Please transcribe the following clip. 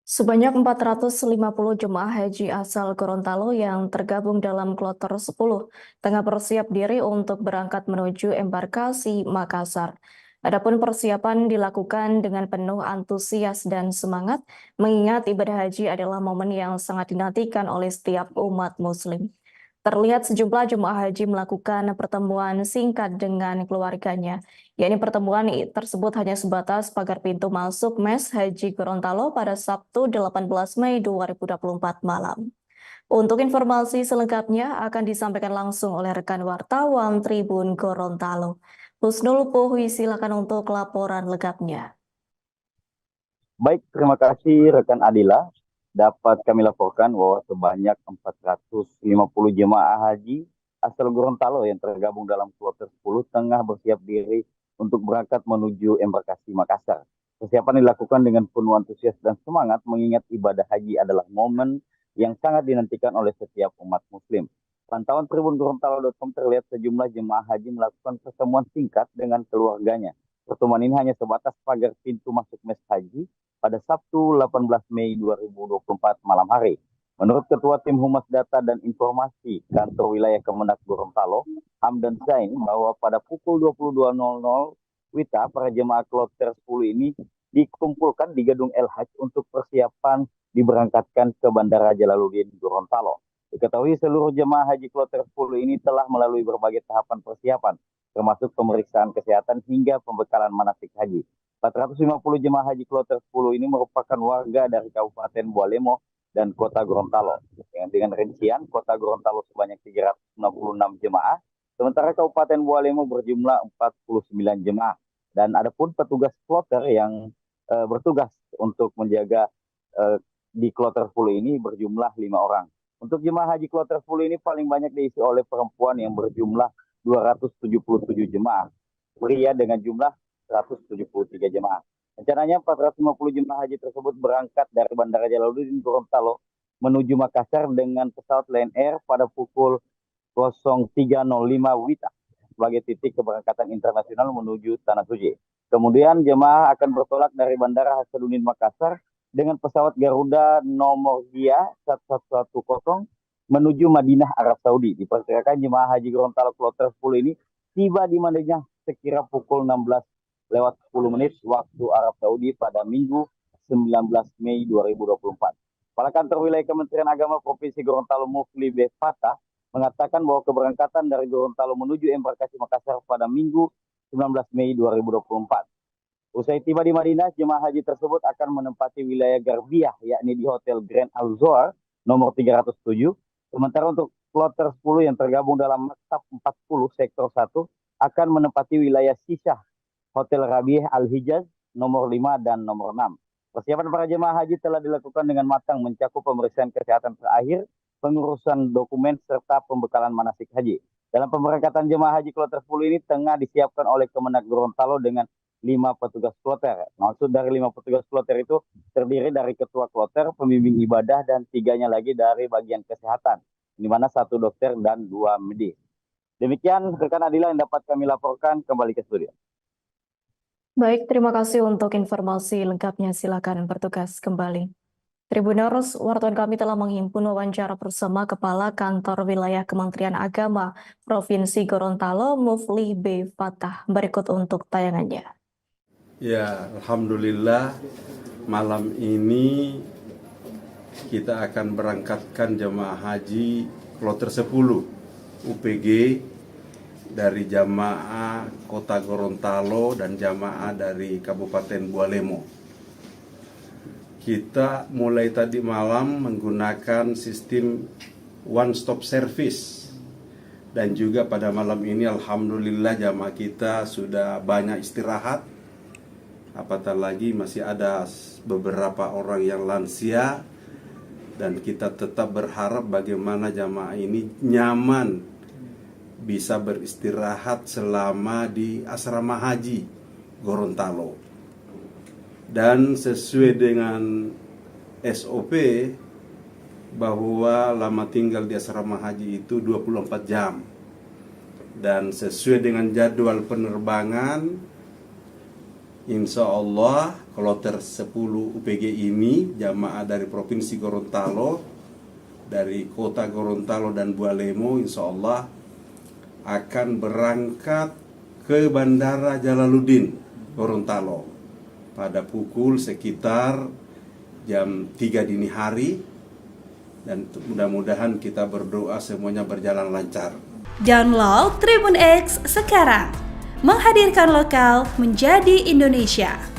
Sebanyak 450 jemaah haji asal Gorontalo yang tergabung dalam kloter 10 tengah bersiap diri untuk berangkat menuju embarkasi Makassar. Adapun persiapan dilakukan dengan penuh antusias dan semangat, mengingat ibadah haji adalah momen yang sangat dinantikan oleh setiap umat Muslim. Terlihat sejumlah jemaah haji melakukan pertemuan singkat dengan keluarganya. Yakni pertemuan tersebut hanya sebatas pagar pintu masuk Mes Haji Gorontalo pada Sabtu 18 Mei 2024 malam. Untuk informasi selengkapnya akan disampaikan langsung oleh rekan wartawan Tribun Gorontalo. Husnul Puhui, silakan untuk laporan lengkapnya. Baik, terima kasih rekan Adila. Dapat kami laporkan bahwa sebanyak 450 jemaah haji asal Gorontalo yang tergabung dalam kloter 10 tengah bersiap diri untuk berangkat menuju embarkasi Makassar. Persiapan dilakukan dengan penuh antusias dan semangat mengingat ibadah haji adalah momen yang sangat dinantikan oleh setiap umat muslim. Pantauan tribungorontalo.com terlihat sejumlah jemaah haji melakukan pertemuan singkat dengan keluarganya. Pertemuan ini hanya sebatas pagar pintu masuk mes haji pada Sabtu 18 Mei 2024 malam hari. Menurut Ketua Tim Humas Data dan Informasi Kantor Wilayah Kemenak Gorontalo, Hamdan Zain, bahwa pada pukul 22.00 WITA, para jemaah kloter 10 ini dikumpulkan di Gedung El Haj untuk persiapan diberangkatkan ke Bandara Jalaluddin Gorontalo. Diketahui seluruh jemaah haji kloter 10 ini telah melalui berbagai tahapan persiapan, termasuk pemeriksaan kesehatan hingga pembekalan manasik haji. 450 jemaah haji kloter 10 ini merupakan warga dari Kabupaten Bualemo dan Kota Gorontalo. Dengan rincian, Kota Gorontalo sebanyak 366 jemaah, sementara Kabupaten Bualemo berjumlah 49 jemaah. Dan ada pun petugas kloter yang bertugas untuk menjaga di kloter 10 ini berjumlah 5 orang. Untuk jemaah haji kloter 10 ini paling banyak diisi oleh perempuan yang berjumlah 277 jemaah. Pria dengan jumlah 173 jemaah. Rencananya 450 jemaah haji tersebut berangkat dari Bandara Jalaluddin Gorontalo menuju Makassar dengan pesawat Lion Air pada pukul 03.05 WITA sebagai titik keberangkatan internasional menuju Tanah Suci. Kemudian jemaah akan bertolak dari Bandara Hasanuddin Makassar dengan pesawat Garuda nomor GIA 1110 menuju Madinah, Arab Saudi. Diperkirakan jemaah haji Gorontalo kloter 10 ini tiba di Madinah sekira pukul 16:10 waktu Arab Saudi pada Minggu 19 Mei 2024. Kepala Kantor Wilayah Kementerian Agama Provinsi Gorontalo Mufli B. Fatah mengatakan bahwa keberangkatan dari Gorontalo menuju embarkasi Makassar pada Minggu 19 Mei 2024. Usai tiba di Madinah, jemaah haji tersebut akan menempati wilayah Garbiah, yakni di Hotel Grand Al-Zohar nomor 307. Sementara untuk kloter 10 yang tergabung dalam Maktab 40 sektor 1 akan menempati wilayah Sisah, Hotel Rabieh Al-Hijaz nomor 5 dan nomor 6. Persiapan para jemaah haji telah dilakukan dengan matang mencakup pemeriksaan kesehatan terakhir, pengurusan dokumen, serta pembekalan manasik haji. Dalam pemberangkatan jemaah haji kloter 10 ini tengah disiapkan oleh Kemenak Gorontalo dengan 5 petugas kloter. Maksud dari 5 petugas kloter itu terdiri dari ketua kloter, pembimbing ibadah, dan 3-nya lagi dari bagian kesehatan, di mana 1 dokter dan 2 medis. Demikian rekan Adila yang dapat kami laporkan, kembali ke studio. Baik, terima kasih untuk informasi lengkapnya. Silakan bertugas kembali. Tribuners, wartawan kami telah menghimpun wawancara bersama Kepala Kantor Wilayah Kementerian Agama Provinsi Gorontalo, Mufli B. Fatah. Berikut untuk tayangannya. Ya, Alhamdulillah malam ini kita akan berangkatkan jemaah haji kloter 10 UPG dari jamaah Kota Gorontalo dan jamaah dari Kabupaten Bualemo. Kita mulai tadi malam menggunakan sistem one stop service, dan juga pada malam ini alhamdulillah jamaah kita sudah banyak istirahat. Apatah lagi masih ada beberapa orang yang lansia, dan kita tetap berharap bagaimana jamaah ini nyaman bisa beristirahat selama di asrama haji Gorontalo. Dan sesuai dengan SOP bahwa lama tinggal di asrama haji itu 24 jam. Dan sesuai dengan jadwal penerbangan, insya Allah kloter 10 UPG ini, jamaah dari Provinsi Gorontalo, dari Kota Gorontalo dan Bualemo, insya Allah akan berangkat ke Bandara Jalaluddin Gorontalo pada pukul sekitar jam 3 dini hari, dan mudah-mudahan kita berdoa semuanya berjalan lancar. Download Tribun X sekarang, menghadirkan lokal menjadi Indonesia.